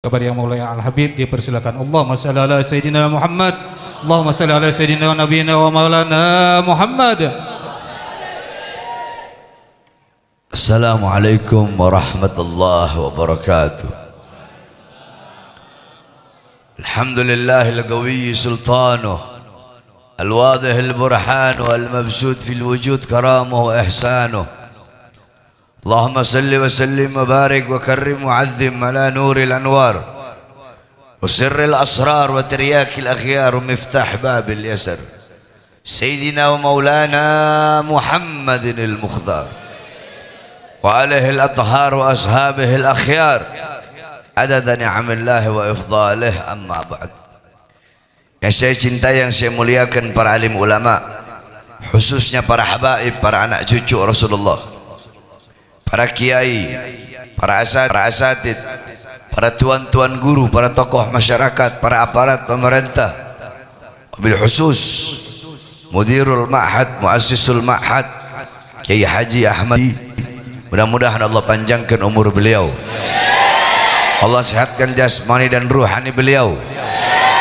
kepada yang Maulana Al-Habib dipersilakan. Allahumma shalli ala Sayyidina Muhammad, Allahumma shalli ala Sayyidina wa Nabiyina wa Maulana Muhammad. Assalamualaikum warahmatullahi wabarakatuh. Alhamdulillahil qawiyyi sultanuh, al-wadihil burhanu, al-mabsut fil wujud karamuhu wa ihsanuh. Allahumma salli wa sallim wa barik wa karrim wa azzim ala nuril anwar wa sirril asrar wa tiryakil akhyar wa miftah babil yasar Sayyidina wa Maulana Muhammadinil Mukhtar wa alihil athhar wa ashabihil akhyar adada ni'amillahi wa ifdalih, amma ba'd. Yang saya cintai, yang saya muliakan para alim ulama, khususnya para habaib, para anak cucu Rasulullah, para kiai, para asatid, para tuan-tuan guru, para tokoh masyarakat, para aparat pemerintah, wabil khusus Mudirul Ma'had, Muassisul Ma'had Kiai Haji Ahmadi. Mudah-mudahan Allah panjangkan umur beliau, Allah sehatkan jasmani dan ruhani beliau,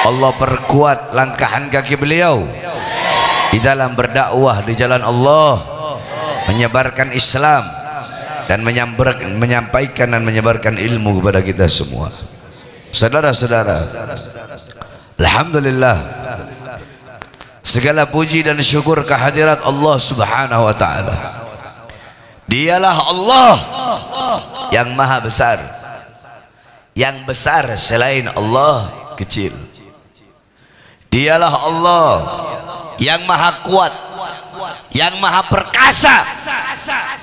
Allah perkuat langkahan kaki beliau di dalam berdakwah di jalan Allah, menyebarkan Islam dan menyampaikan dan menyebarkan ilmu kepada kita semua. Saudara-saudara, alhamdulillah, segala puji dan syukur kehadirat Allah Subhanahu wa taala. Dialah Allah yang maha besar. Yang besar selain Allah kecil. Dialah Allah yang maha kuat, yang maha perkasa.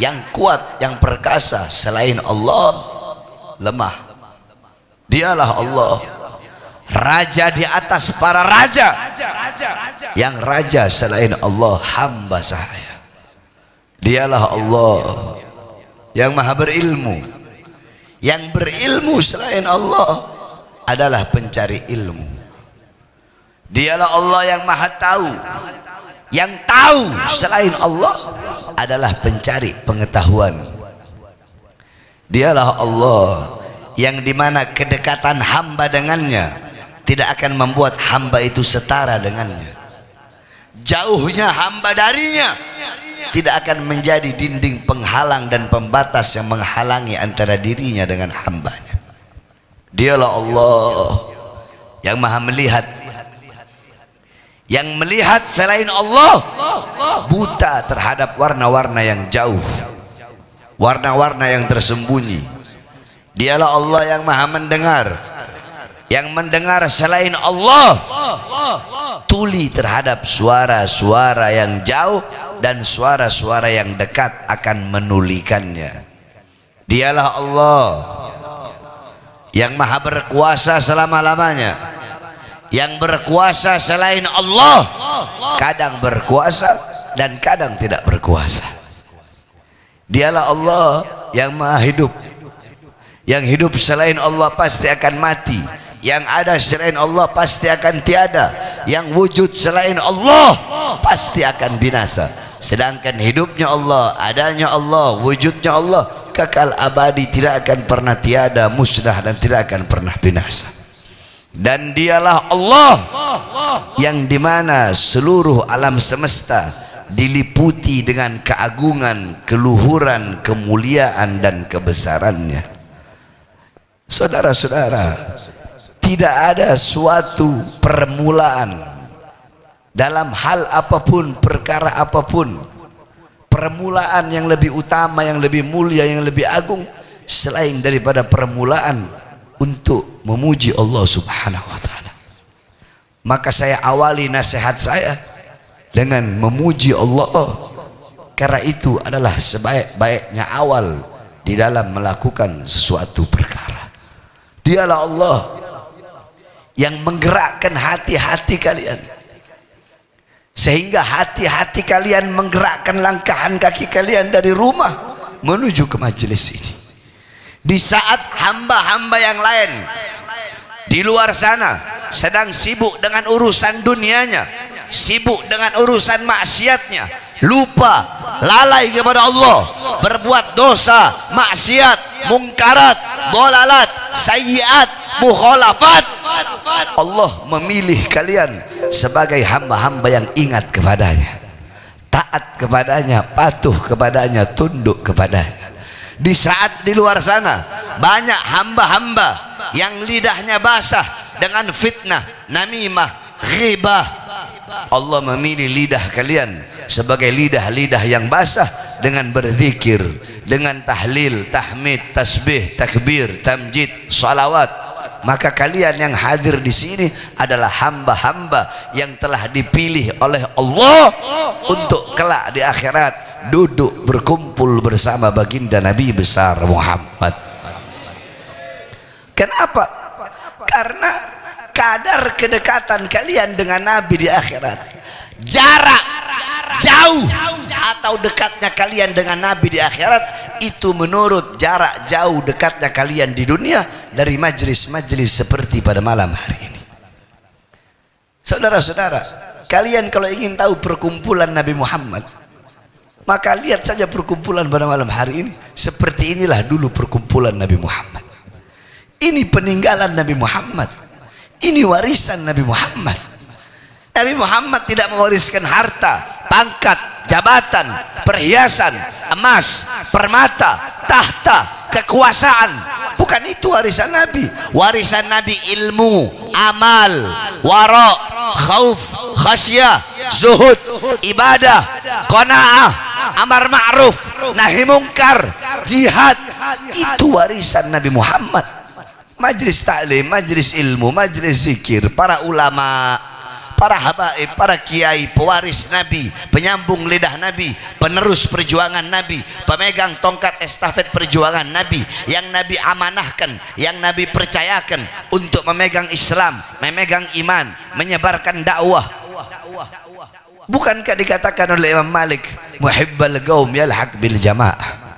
Yang kuat, yang perkasa selain Allah lemah. Dialah Allah, raja di atas para raja. Yang raja selain Allah hamba saya. Dialah Allah yang maha berilmu. Yang berilmu selain Allah adalah pencari ilmu. Dialah Allah yang maha tahu. Yang tahu selain Allah adalah pencari pengetahuan. Dialah Allah yang dimana kedekatan hamba dengannya tidak akan membuat hamba itu setara dengannya. Jauhnya hamba darinya tidak akan menjadi dinding penghalang dan pembatas yang menghalangi antara dirinya dengan hambanya. Dialah Allah yang maha melihat. Yang melihat selain Allah buta terhadap warna-warna yang jauh, warna-warna yang tersembunyi. Dialah Allah yang maha mendengar. Yang mendengar selain Allah tuli terhadap suara-suara yang jauh dan suara-suara yang dekat akan menulikannya. Dialah Allah yang maha berkuasa selama-lamanya. Yang berkuasa selain Allah kadang berkuasa dan kadang tidak berkuasa. Dialah Allah yang maha hidup. Yang hidup selain Allah pasti akan mati. Yang ada selain Allah pasti akan tiada. Yang wujud selain Allah pasti akan binasa. Sedangkan hidupnya Allah, adanya Allah, wujudnya Allah kekal abadi, tidak akan pernah tiada, musnah dan tidak akan pernah binasa. Dan dialah Allah yang dimana seluruh alam semesta diliputi dengan keagungan, keluhuran, kemuliaan dan kebesarannya. Saudara-saudara, tidak ada suatu permulaan dalam hal apapun, perkara apapun, permulaan yang lebih utama, yang lebih mulia, yang lebih agung selain daripada permulaan untuk memuji Allah Subhanahu wa taala. Maka saya awali nasihat saya dengan memuji Allah, karena itu adalah sebaik-baiknya awal di dalam melakukan sesuatu perkara. Dialah Allah yang menggerakkan hati-hati kalian, sehingga hati-hati kalian menggerakkan langkahan kaki kalian dari rumah menuju ke majelis ini. Di saat hamba-hamba yang lain di luar sana sedang sibuk dengan urusan dunianya, sibuk dengan urusan maksiatnya, lupa, lalai kepada Allah, berbuat dosa, maksiat, mungkarat, dolalat, sayyiat, mukhalafat. Allah memilih kalian sebagai hamba-hamba yang ingat kepadanya, taat kepadanya, patuh kepadanya, tunduk kepadanya. Di saat di luar sana banyak hamba-hamba yang lidahnya basah dengan fitnah, namimah, ghibah, Allah memilih lidah kalian sebagai lidah-lidah yang basah dengan berzikir, dengan tahlil, tahmid, tasbih, takbir, tamjid, salawat. Maka kalian yang hadir di sini adalah hamba-hamba yang telah dipilih oleh Allah untuk kelak di akhirat duduk berkumpul bersama baginda Nabi besar Muhammad. Kenapa? Karena kadar kedekatan kalian dengan Nabi di akhirat, jarak jauh atau dekatnya kalian dengan Nabi di akhirat itu menurut jarak jauh dekatnya kalian di dunia dari majlis-majlis seperti pada malam hari ini. Saudara-saudara, kalian kalau ingin tahu perkumpulan Nabi Muhammad, maka lihat saja perkumpulan pada malam hari ini. Seperti inilah dulu perkumpulan Nabi Muhammad. Ini peninggalan Nabi Muhammad, ini warisan Nabi Muhammad. Nabi Muhammad tidak mewariskan harta, pangkat, jabatan, perhiasan, emas, permata, tahta, kekuasaan. Bukan itu warisan Nabi. Warisan Nabi ilmu, amal, wara, khauf, khasyah, zuhud, ibadah, qanaah, amar ma'ruf, nahi mungkar, jihad. Itu warisan Nabi Muhammad. Majlis taklim, majlis ilmu, majlis zikir, para ulama, para habaib, para kiai, pewaris Nabi, penyambung lidah Nabi, penerus perjuangan Nabi, pemegang tongkat estafet perjuangan Nabi, yang Nabi amanahkan, yang Nabi percayakan untuk memegang Islam, memegang iman, menyebarkan dakwah. Bukankah dikatakan oleh Imam Malik, muhibbal qaum yalhaq bil jamaah,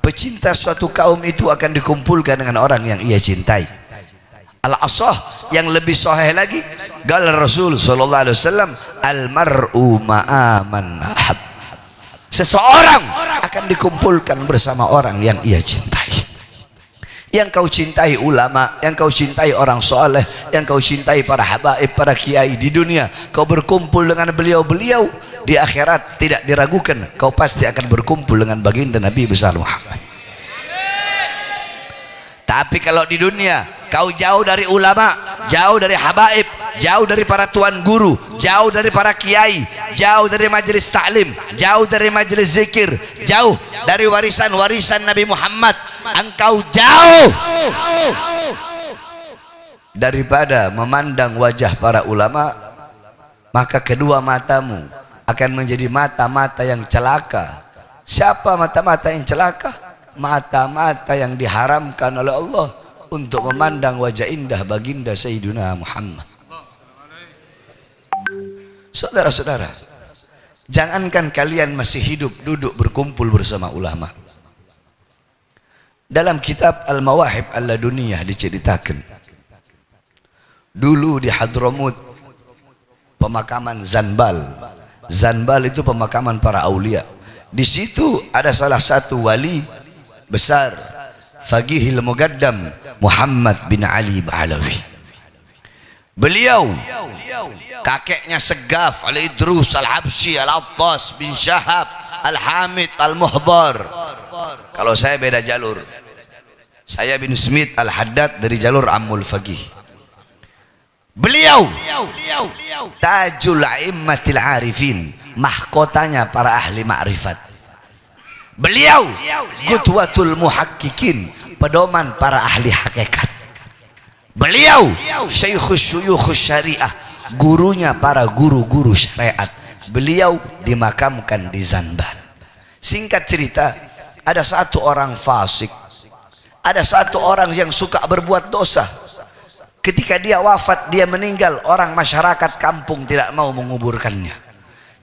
pecinta suatu kaum itu akan dikumpulkan dengan orang yang ia cintai. Al-asah yang lebih sahih lagi, qala Rasul sallallahu alaihi wasallam, al-mar'u ma'a man ahab, seseorang akan dikumpulkan bersama orang yang ia cintai. Yang kau cintai ulama, yang kau cintai orang soleh, yang kau cintai para habaib, para kiai di dunia, kau berkumpul dengan beliau-beliau, di akhirat tidak diragukan kau pasti akan berkumpul dengan baginda Nabi besar Muhammad. Tapi kalau di dunia kau jauh dari ulama, jauh dari habaib, jauh dari para tuan guru, jauh dari para kiai, jauh dari majelis taklim, jauh dari majelis zikir, jauh dari warisan-warisan Nabi Muhammad, engkau jauh daripada memandang wajah para ulama, maka kedua matamu akan menjadi mata-mata yang celaka. Siapa mata-mata yang celaka? Mata-mata yang diharamkan oleh Allah untuk memandang wajah indah baginda Sayyidina Muhammad. Saudara-saudara, jangankan kalian masih hidup duduk berkumpul bersama ulama. Dalam kitab Al-Mawahib Al-Laduniyah diceritakan, dulu di Hadramut pemakaman Zanbal. Zanbal itu pemakaman para aulia. Di situ ada salah satu wali besar, Faqihil Muqaddam Muhammad bin Ali Ba'alawi. Beliau kakeknya Segaf Al-Idrus Al-Habsyi Al-Attas bin Syahab Al-Hamid Al-Muhdar. Kalau saya beda jalur, saya bin Smith Al-Haddad dari jalur Ammul Faqih. Beliau tajul a'immatil arifin, mahkotanya para ahli ma'rifat. Beliau qudwatul muhaqqiqin, pedoman para ahli hakikat. Beliau syaikhus syuyukhus syariah, gurunya para guru-guru syariat. Beliau dimakamkan di Zanbal. Singkat cerita, ada satu orang fasik, ada satu orang yang suka berbuat dosa. Ketika dia wafat, dia meninggal, orang masyarakat kampung tidak mau menguburkannya,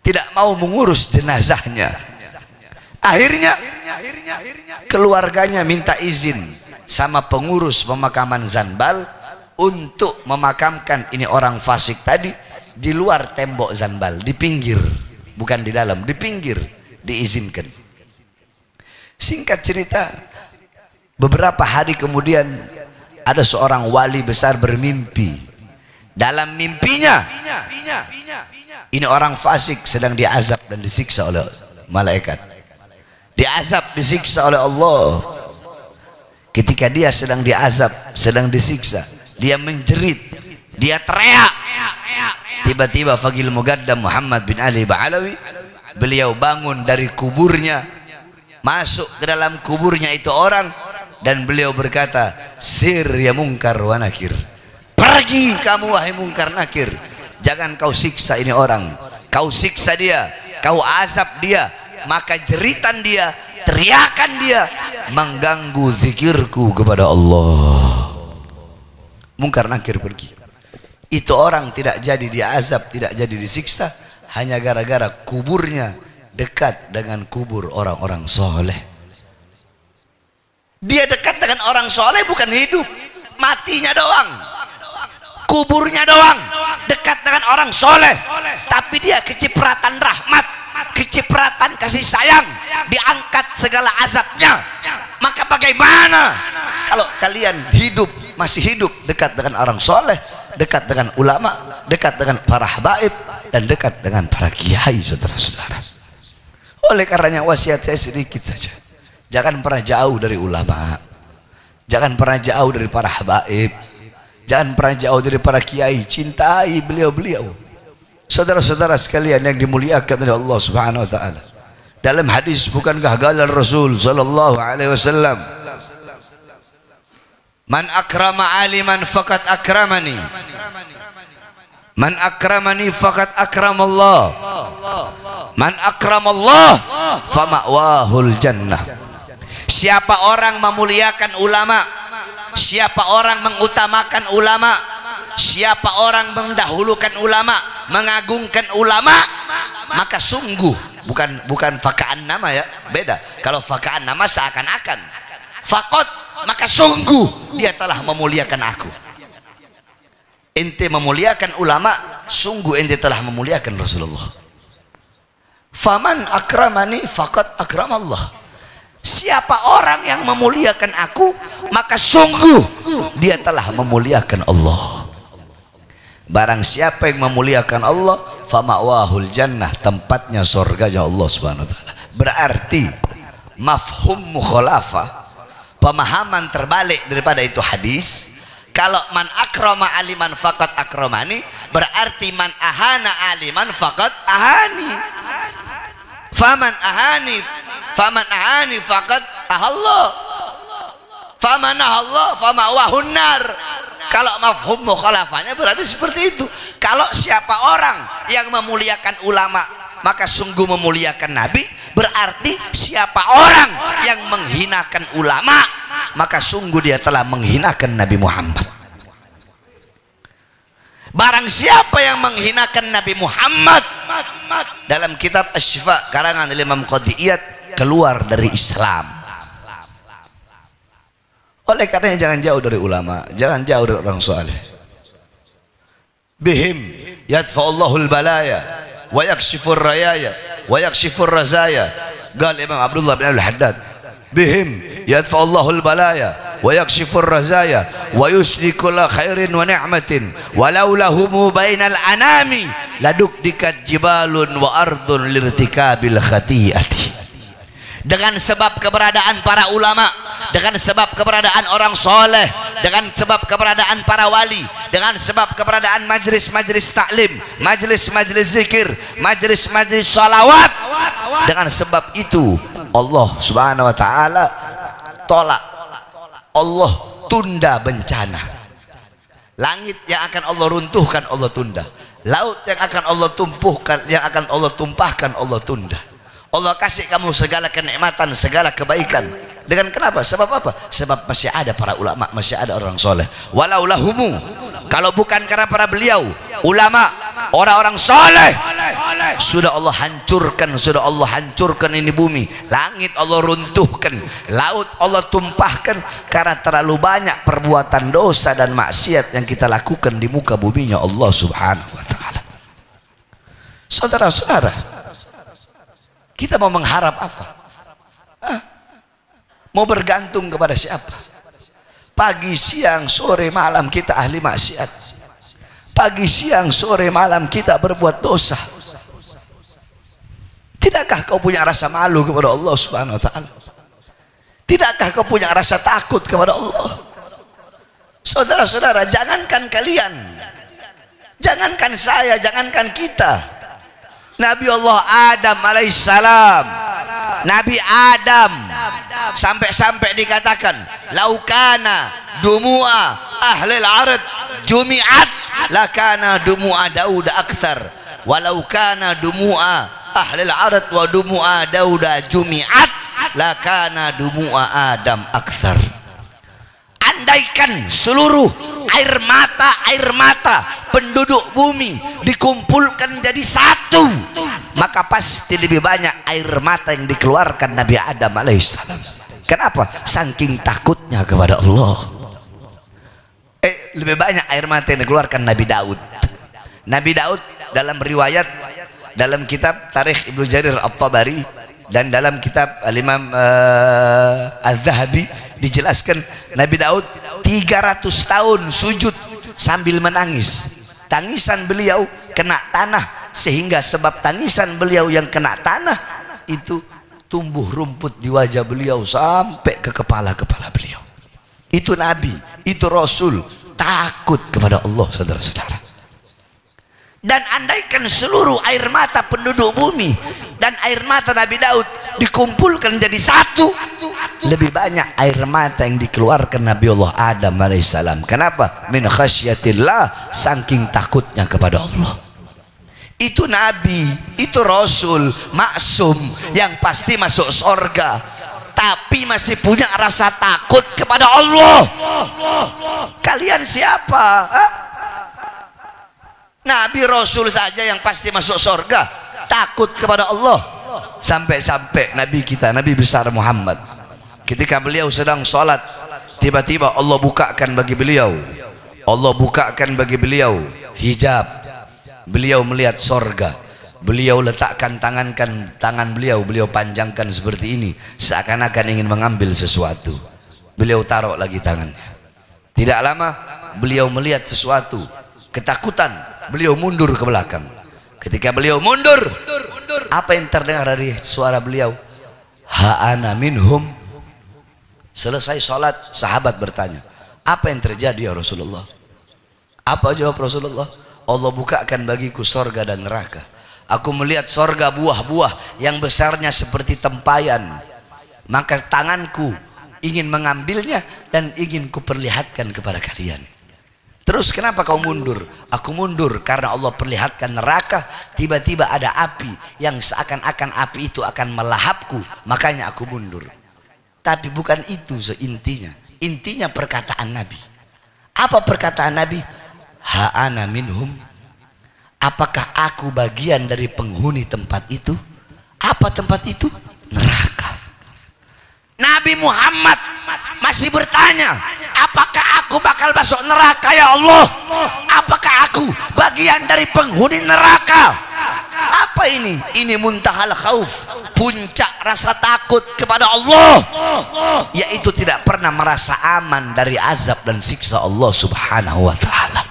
tidak mau mengurus jenazahnya. Akhirnya keluarganya minta izin sama pengurus pemakaman Zanbal untuk memakamkan ini orang fasik tadi di luar tembok Zanbal, di pinggir, bukan di dalam, di pinggir, diizinkan. Singkat cerita, beberapa hari kemudian ada seorang wali besar bermimpi. Dalam mimpinya, ini orang fasik sedang diazab dan disiksa oleh malaikat. Diazab, disiksa oleh Allah. Ketika dia sedang diazab, sedang disiksa, dia menjerit, dia teriak. Tiba-tiba Faqih Muqaddam Muhammad bin Ali Ba'alawi, beliau bangun dari kuburnya, masuk ke dalam kuburnya itu orang, dan beliau berkata, sir ya mungkar wa nakir, pergi kamu wahai mungkar nakir, jangan kau siksa ini orang, kau siksa dia, kau azab dia, maka jeritan dia, teriakan dia mengganggu zikirku kepada Allah. Mungkar nakir pergi. Itu orang tidak jadi diazab, tidak jadi disiksa, hanya gara-gara kuburnya dekat dengan kubur orang-orang soleh. Dia dekat dengan orang soleh bukan hidup, matinya doang, kuburnya doang dekat dengan orang soleh, tapi dia kecipratan rahmat, kecipratan kasih sayang, diangkat segala azabnya. Maka bagaimana kalau kalian hidup, masih hidup dekat dengan orang soleh, dekat dengan ulama, dekat dengan para habaib, dan dekat dengan para kiai, saudara-saudara. Oleh karenanya wasiat saya sedikit saja, jangan pernah jauh dari ulama, jangan pernah jauh dari para habaib, jangan pernah jauh dari para kiai, cintai beliau-beliau. Saudara-saudara sekalian yang dimuliakan oleh Allah Subhanahu wa taala, dalam hadis bukankah galan Rasul sallallahu alaihi wasallam, man akrama aliman faqad akramani, man akramani faqad akramallah, man akramallah fama'wahul jannah. Siapa orang memuliakan ulama, siapa orang mengutamakan ulama, siapa orang mendahulukan ulama, mengagungkan ulama, maka sungguh, bukan fakaan nama ya, beda. Kalau fakaan nama seakan-akan, fakot, maka sungguh dia telah memuliakan aku. Ente memuliakan ulama, sungguh ente telah memuliakan Rasulullah. Faman akramani faqad akramallah. Siapa orang yang memuliakan aku, maka sungguh dia telah memuliakan Allah. Barang siapa yang memuliakan Allah, fama'wahul jannah, tempatnya surganya Allah Subhanahu wa taala. Berarti mafhum mukhalafah, pemahaman terbalik daripada itu hadis. Kalau man akrama aliman faqad akramani, berarti man ahana aliman faqad ahani. Faman ahani faqad ahallah. Faman ahallah fama'wahun nar. Kalau mafhum mukhalafahnya berarti seperti itu. Kalau siapa orang yang memuliakan ulama, maka sungguh memuliakan Nabi. Berarti siapa orang yang menghinakan ulama, maka sungguh dia telah menghinakan Nabi Muhammad. Barang siapa yang menghinakan Nabi Muhammad, dalam kitab Asy-Syifa karangan Imam Qadiyat, keluar dari Islam. Oleh karenanya jangan jauh dari ulama, jangan jauh dari orang saleh. Bihim yadfa'ullahul balaya wa yakshifur rayaya wa yakshifur razaya. Qal Imam Abdullah bin Al-Haddad, bihim yadfa'ullahul balaya wa yakshifur razaya wa yusliku la khairin wa ni'matin walaulahumu bainal anami ladukdikat jibalun wa ardun lirtikabil khati'ati. Dengan sebab keberadaan para ulama, dengan sebab keberadaan orang soleh, dengan sebab keberadaan para wali, dengan sebab keberadaan majlis-majlis taklim, majlis-majlis zikir, majlis-majlis salawat, dengan sebab itu Allah Subhanahu wa taala tolak, Allah tunda bencana. Langit yang akan Allah runtuhkan Allah tunda, laut yang akan Allah tumpuhkan, yang akan Allah tumpahkan Allah tunda. Allah kasih kamu segala kenikmatan, segala kebaikan. Dengan kenapa? Sebab apa? Sebab masih ada para ulama, masih ada orang soleh. Walaulahumu, kalau bukan karena para beliau, ulama, orang-orang soleh, sudah Allah hancurkan ini bumi. Langit Allah runtuhkan, laut Allah tumpahkan, karena terlalu banyak perbuatan dosa dan maksiat yang kita lakukan di muka buminya Allah Subhanahu wa taala. Saudara-saudara, kita mau mengharap apa? Mau bergantung kepada siapa? Pagi, siang, sore, malam kita ahli maksiat. Pagi, siang, sore, malam kita berbuat dosa. Tidakkah kau punya rasa malu kepada Allah Subhanahu wa taala? Tidakkah kau punya rasa takut kepada Allah? Saudara-saudara, jangankan kalian, jangankan saya, jangankan kita, Nabi Allah Adam alaihissalam, Nabi Adam sampai-sampai dikatakan laukana dumu'a ahlil ard jumi'at lakana dumu'a Daud akthar walau kana dumu'a ahlil ard wa dumu'a Daud jumi'at lakana dumu'a Adam akthar. Andaikan seluruh air mata penduduk bumi dikumpulkan jadi satu, maka pasti lebih banyak air mata yang dikeluarkan Nabi Adam alaihissalam. Kenapa? Saking takutnya kepada Allah. Lebih banyak air mata yang dikeluarkan Nabi Daud. Nabi Daud dalam riwayat, dalam kitab Tarikh Ibnu Jarir At-Tabari dan dalam kitab Al-Imam Az-Zahabi dijelaskan Nabi Daud 300 tahun sujud sambil menangis. Tangisan beliau kena tanah, sehingga sebab tangisan beliau yang kena tanah itu tumbuh rumput di wajah beliau sampai ke kepala-kepala beliau. Itu Nabi, itu Rasul, takut kepada Allah, saudara-saudara. Dan andaikan seluruh air mata penduduk bumi dan air mata Nabi Daud dikumpulkan jadi satu, lebih banyak air mata yang dikeluarkan Nabi Allah Adam alaihissalam. Kenapa? Min khasyatillah, saking takutnya kepada Allah. Itu Nabi, itu Rasul maksum yang pasti masuk surga, tapi masih punya rasa takut kepada Allah. Kalian siapa? Nabi Rasul saja yang pasti masuk surga, takut kepada Allah. Sampai-sampai Nabi kita, Nabi besar Muhammad, ketika beliau sedang sholat, tiba-tiba Allah bukakan bagi beliau, Allah bukakan bagi beliau hijab. Beliau melihat surga. Beliau letakkan tangan beliau, beliau panjangkan seperti ini, seakan-akan ingin mengambil sesuatu. Beliau taruh lagi tangannya. Tidak lama beliau melihat sesuatu, ketakutan, beliau mundur ke belakang. Ketika beliau mundur, apa yang terdengar dari suara beliau? Ha'ana minhum. Selesai sholat, sahabat bertanya, apa yang terjadi ya Rasulullah? Apa jawab Rasulullah? Allah bukakan bagiku sorga dan neraka. Aku melihat sorga buah-buah yang besarnya seperti tempayan, maka tanganku ingin mengambilnya dan ingin kuperlihatkan kepada kalian. Terus kenapa kau mundur? Aku mundur karena Allah perlihatkan neraka, tiba-tiba ada api yang seakan-akan api itu akan melahapku, makanya aku mundur. Tapi bukan itu intinya. Intinya perkataan Nabi. Apa perkataan Nabi? Ha'ana minhum. Apakah aku bagian dari penghuni tempat itu? Apa tempat itu? Neraka. Nabi Muhammad masih bertanya, apakah aku bakal masuk neraka ya Allah? Apakah aku bagian dari penghuni neraka? Apa ini? Ini muntahal khauf, puncak rasa takut kepada Allah, yaitu tidak pernah merasa aman dari azab dan siksa Allah subhanahu wa ta'ala.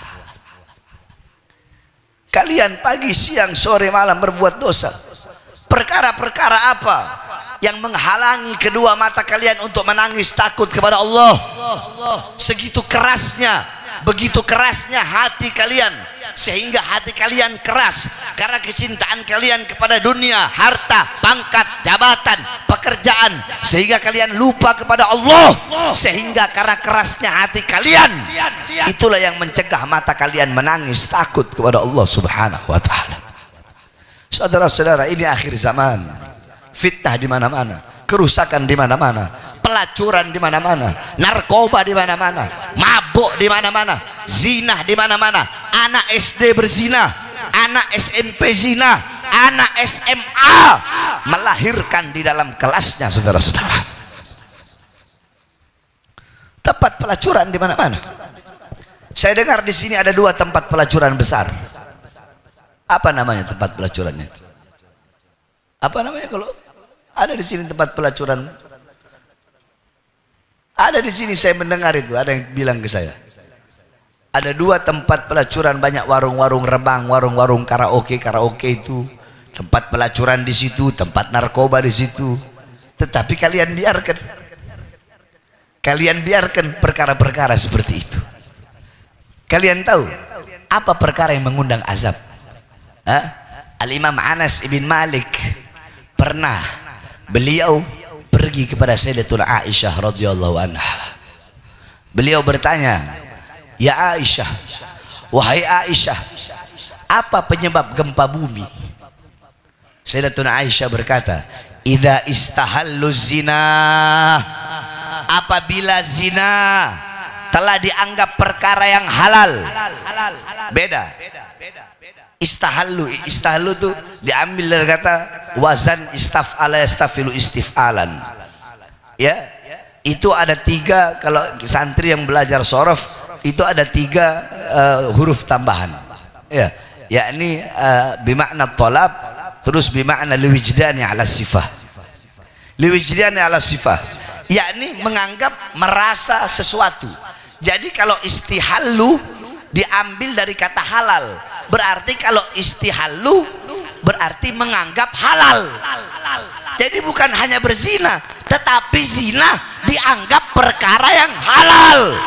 Kalian pagi, siang, sore, malam berbuat dosa. Perkara-perkara apa yang menghalangi kedua mata kalian untuk menangis takut kepada Allah? Segitu kerasnya, begitu kerasnya hati kalian, sehingga hati kalian keras karena kecintaan kalian kepada dunia, harta, pangkat, jabatan, pekerjaan, sehingga kalian lupa kepada Allah. Sehingga karena kerasnya hati kalian, itulah yang mencegah mata kalian menangis takut kepada Allah subhanahu wa ta'ala. Saudara-saudara, ini akhir zaman. Fitnah di mana-mana, kerusakan di mana-mana, pelacuran di mana-mana, narkoba di mana-mana, mabuk di mana-mana, zina di mana-mana, anak SD berzina, anak SMP zina, anak SMA melahirkan di dalam kelasnya, saudara-saudara. Tempat pelacuran di mana-mana. Saya dengar di sini ada 2 tempat pelacuran besar. Apa namanya tempat pelacurannya? Apa namanya kalau ada di sini tempat pelacuran? Ada di sini saya mendengar itu, ada yang bilang ke saya. Ada 2 tempat pelacuran, banyak warung-warung rebang, warung-warung karaoke itu. Tempat pelacuran di situ, tempat narkoba di situ. Tetapi kalian biarkan perkara-perkara seperti itu. Kalian tahu apa perkara yang mengundang azab? Al-Imam Anas ibn Malik pernah beliau pergi kepada Sayyidatuna Aisyah radhiyallahu anha. Beliau bertanya, "Ya Aisyah, wahai Aisyah, apa penyebab gempa bumi?" Sayyidatuna Aisyah berkata, "Idza istahallu zina." Apabila zina telah dianggap perkara yang halal. Beda. Istahallu itu diambil dari kata wazan istaf'ala yastafilu istif'alan. Ya, itu ada 3, kalau santri yang belajar shorof itu ada 3 huruf tambahan. Ya, yakni bimakna tolab, terus bimakna liwijdani ala sifah. Liwijdani ala sifah, yakni menganggap, merasa sesuatu. Jadi kalau istihallu diambil dari kata halal, berarti kalau istihallu berarti menganggap halal. Jadi bukan hanya berzina, tetapi zina dianggap perkara yang halal.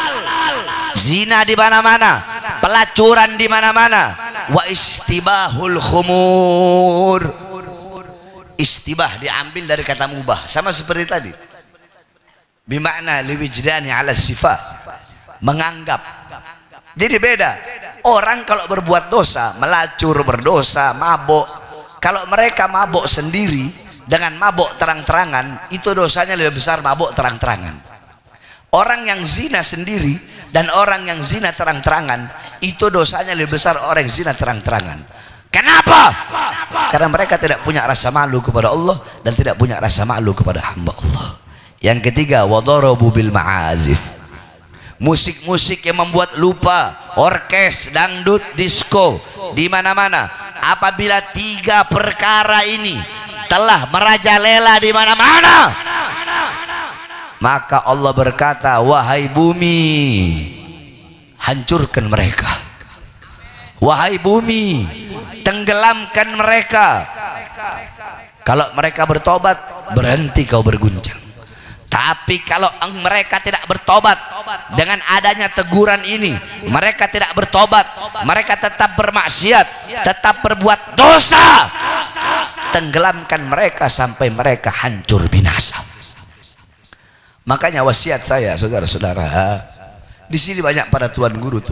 Zina di mana-mana, pelacuran di mana-mana. Wa istibahul khumur. Istibah diambil dari kata mubah, sama seperti tadi. Bimakna liwijdani ala sifat, menganggap. Jadi beda. Orang kalau berbuat dosa, melacur, berdosa, mabuk, kalau mereka mabuk sendiri dengan mabuk terang-terangan, itu dosanya lebih besar mabuk terang-terangan. Orang yang zina sendiri dan orang yang zina terang-terangan, itu dosanya lebih besar orang yang zina terang-terangan. Kenapa? Karena mereka tidak punya rasa malu kepada Allah dan tidak punya rasa malu kepada hamba Allah. Yang ketiga, wadarabu bil ma'azif. Musik-musik yang membuat lupa, orkes, dangdut, disco di mana-mana. Apabila 3 perkara ini telah merajalela di mana-mana, maka Allah berkata, wahai bumi, hancurkan mereka. Wahai bumi, tenggelamkan mereka. Kalau mereka bertobat, berhenti kau berguncang. Tapi kalau mereka tidak bertobat, dengan adanya teguran ini, mereka tidak bertobat, mereka tetap bermaksiat, tetap berbuat dosa, tenggelamkan mereka sampai mereka hancur binasa. Makanya wasiat saya, saudara-saudara, di sini banyak para tuan guru.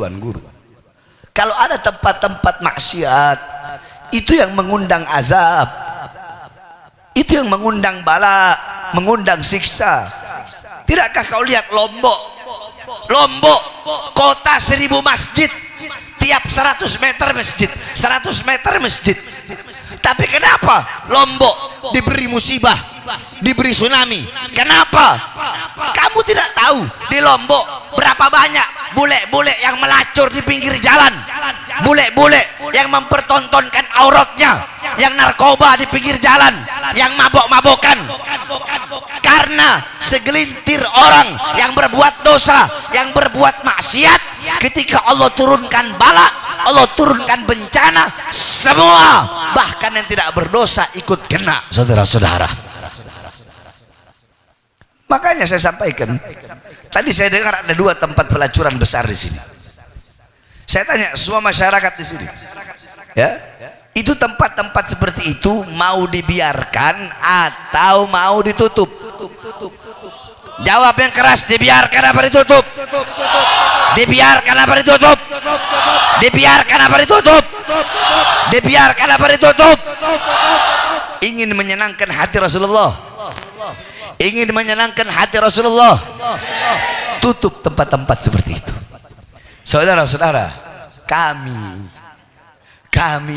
Kalau ada tempat-tempat maksiat, itu yang mengundang azab, itu yang mengundang bala, mengundang siksa. Tidakkah kau lihat Lombok, kota 1000 masjid, tiap 100 meter masjid, 100 meter masjid. Tapi kenapa Lombok diberi musibah, diberi tsunami? Kenapa? Kamu tidak tahu di Lombok berapa banyak bule-bule yang melacur di pinggir jalan, bule-bule yang mempertontonkan auratnya, yang narkoba di pinggir jalan, yang mabok-mabokan. Karena segelintir orang yang berbuat dosa, yang berbuat maksiat, ketika Allah turunkan bala, Allah turunkan bencana, semua bahkan yang tidak berdosa ikut kena, saudara-saudara. Makanya saya sampaikan, tadi saya dengar ada 2 tempat pelacuran besar di sini. Saya tanya semua masyarakat di sini, ya, itu tempat-tempat seperti itu mau dibiarkan atau mau ditutup? Jawab yang keras, dibiarkan apa ditutup? Dibiarkan apa ditutup? Dibiarkan apa ditutup? Dibiarkan apa ditutup? Ingin menyenangkan hati Rasulullah, ingin menyenangkan hati Rasulullah, tutup tempat-tempat seperti itu. Saudara-saudara, kami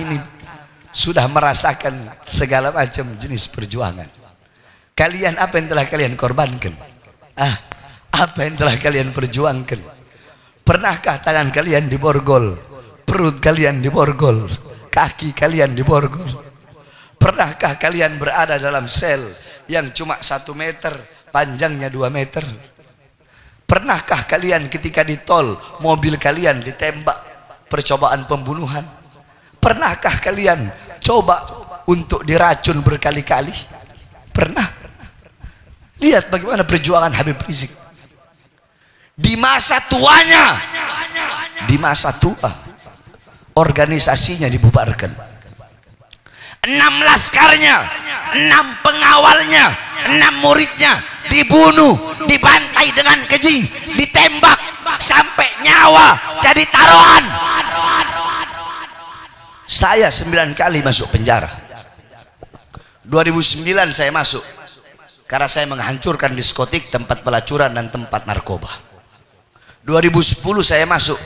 ini sudah merasakan segala macam jenis perjuangan. Kalian apa yang telah kalian korbankan? Apa yang telah kalian perjuangkan? Pernahkah tangan kalian diborgol, perut kalian diborgol, kaki kalian diborgol? Pernahkah kalian berada dalam sel yang cuma 1 meter, panjangnya 2 meter? Pernahkah kalian ketika di tol mobil kalian ditembak percobaan pembunuhan? Pernahkah kalian coba untuk diracun berkali-kali? Pernah? Lihat bagaimana perjuangan Habib Rizik di masa tuanya, di masa tua organisasinya dibubarkan, 6 laskarnya, 6 pengawalnya, 6 muridnya dibunuh, dibantai dengan keji, ditembak sampai nyawa jadi taruhan. Saya 9 kali masuk penjara. 2009 saya masuk karena saya menghancurkan diskotik, tempat pelacuran dan tempat narkoba. 2010 saya masuk.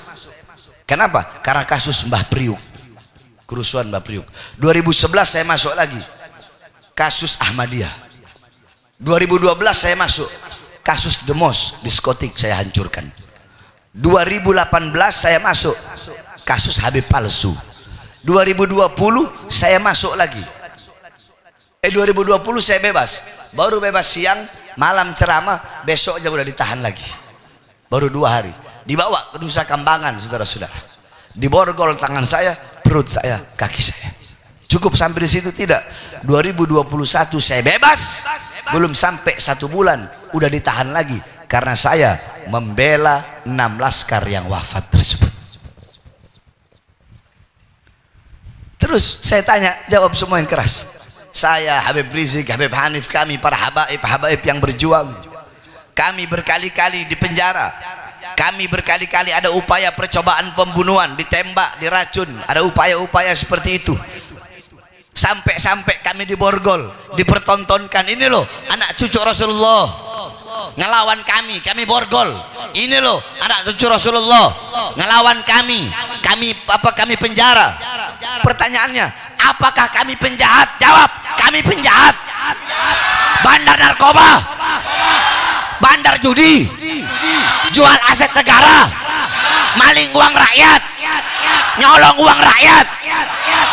Kenapa? Karena kasus Mbah Priuk, kerusuhan Mbah Priuk. 2011 saya masuk lagi, kasus Ahmadiyah. 2012 saya masuk, kasus Demos, diskotik saya hancurkan. 2018 saya masuk, kasus Habib palsu. 2020 saya masuk lagi. 2020 saya bebas, baru bebas siang, malam ceramah, besoknya udah ditahan lagi. Baru 2 hari, dibawa ke Nusa Kambangan, saudara-saudara. Diborgol tangan saya, perut saya, kaki saya. Cukup sampai di situ? Tidak. 2021 saya bebas, belum sampai 1 bulan udah ditahan lagi karena saya membela 6 laskar yang wafat tersebut. Terus saya tanya, jawab semua yang keras. Saya, Habib Rizik, Habib Hanif, kami para habaib yang berjuang, kami berkali-kali di penjara, kami berkali-kali ada upaya percobaan pembunuhan, ditembak, diracun, ada upaya-upaya seperti itu. Sampai-sampai kami diborgol, dipertontonkan, ini loh anak cucu Rasulullah ngelawan kami borgol. Ini loh anak cucu Rasulullah ngelawan kami penjara. Pertanyaannya, apakah kami penjahat? Jawab, kami penjahat. Bandar narkoba, bandar judi, jual aset negara, maling uang rakyat, nyolong uang rakyat.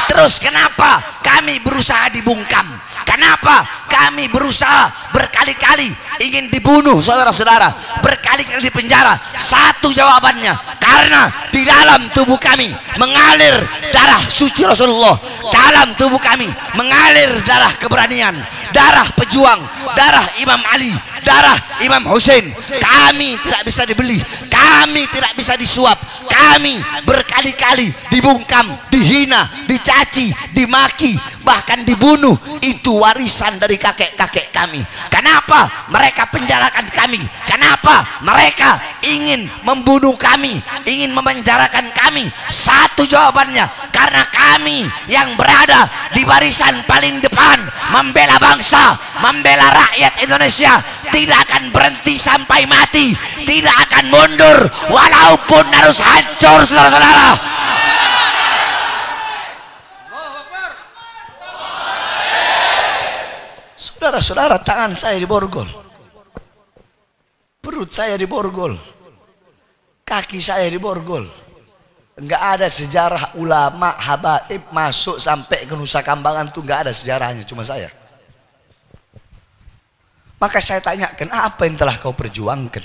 Terus kenapa kami berusaha dibungkam? Kenapa kami berusaha berkali-kali ingin dibunuh, saudara-saudara, berkali-kali di penjara? Satu jawabannya, karena di dalam tubuh kami mengalir darah suci Rasulullah, dalam tubuh kami mengalir darah keberanian, darah pejuang, darah Imam Ali, darah Imam Hussein. Kami tidak bisa dibeli, kami tidak bisa disuap, kami berkali-kali dibungkam, dihina, dicaci, dimaki, bahkan dibunuh. Itu warisan dari kakek-kakek kami. Kenapa mereka penjarakan kami? Kenapa mereka ingin membunuh kami, ingin memenjarakan kami? Satu jawabannya, karena kami yang berada di barisan paling depan membela bangsa, membela rakyat Indonesia, tidak akan berhenti sampai mati, tidak akan mundur walaupun harus hancur, saudara-saudara. Saudara-saudara, tangan saya diborgol, perut saya diborgol, kaki saya diborgol. Enggak ada sejarah ulama habaib masuk sampai ke Nusa Kambangan tuh, enggak ada sejarahnya, cuma saya. Maka saya tanyakan, apa yang telah kau perjuangkan?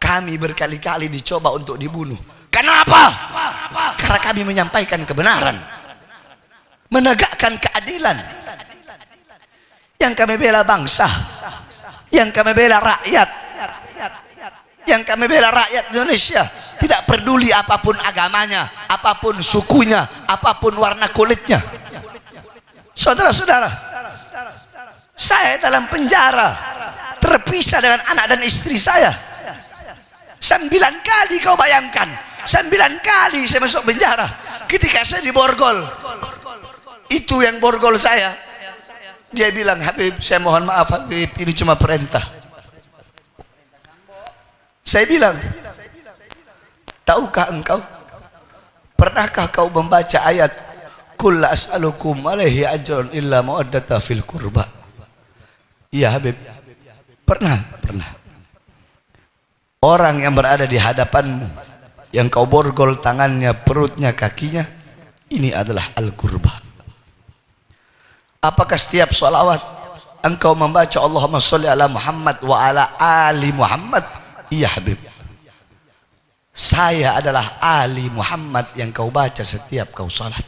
Kami berkali-kali dicoba untuk dibunuh. Kenapa? Karena kami menyampaikan kebenaran, menegakkan keadilan. Yang kami bela bangsa, yang kami bela rakyat, yang kami bela rakyat Indonesia. Tidak peduli apapun agamanya, apapun sukunya, apapun warna kulitnya. Saudara-saudara, saya dalam penjara, terpisah dengan anak dan istri saya. 9 kali, kau bayangkan, 9 kali saya masuk penjara. Ketika saya diborgol, itu yang borgol saya, dia bilang, Habib, saya mohon maaf Habib, ini cuma perintah. Saya bilang, tahukah engkau, pernahkah kau membaca ayat Qul la as'alukum alaihi ajran illa mawaddata fil qurba? Iya Habib, pernah. Orang yang berada di hadapanmu, yang kau borgol tangannya, perutnya, kakinya, ini adalah al-qurba. Apakah setiap sholawat engkau membaca Allahumma sholli ala Muhammad wa ala ali Muhammad? Iya Habib, saya adalah Ali Muhammad yang kau baca setiap kau salat.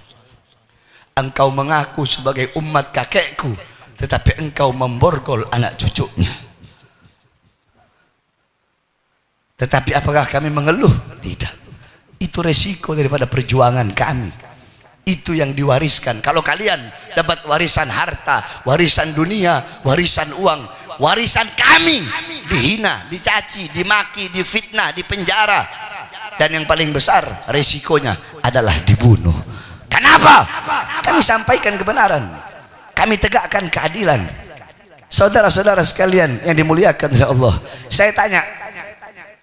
Engkau mengaku sebagai umat kakekku, tetapi engkau memborgol anak cucunya. Tetapi apakah kami mengeluh? Tidak. Itu resiko daripada perjuangan kami. Itu yang diwariskan. Kalau kalian dapat warisan harta, warisan dunia, warisan uang, warisan kami dihina, dicaci, dimaki, difitnah, dipenjara, dan yang paling besar resikonya adalah dibunuh. Kenapa? Kami sampaikan kebenaran, kami tegakkan keadilan. Saudara-saudara sekalian yang dimuliakan oleh Allah, saya tanya,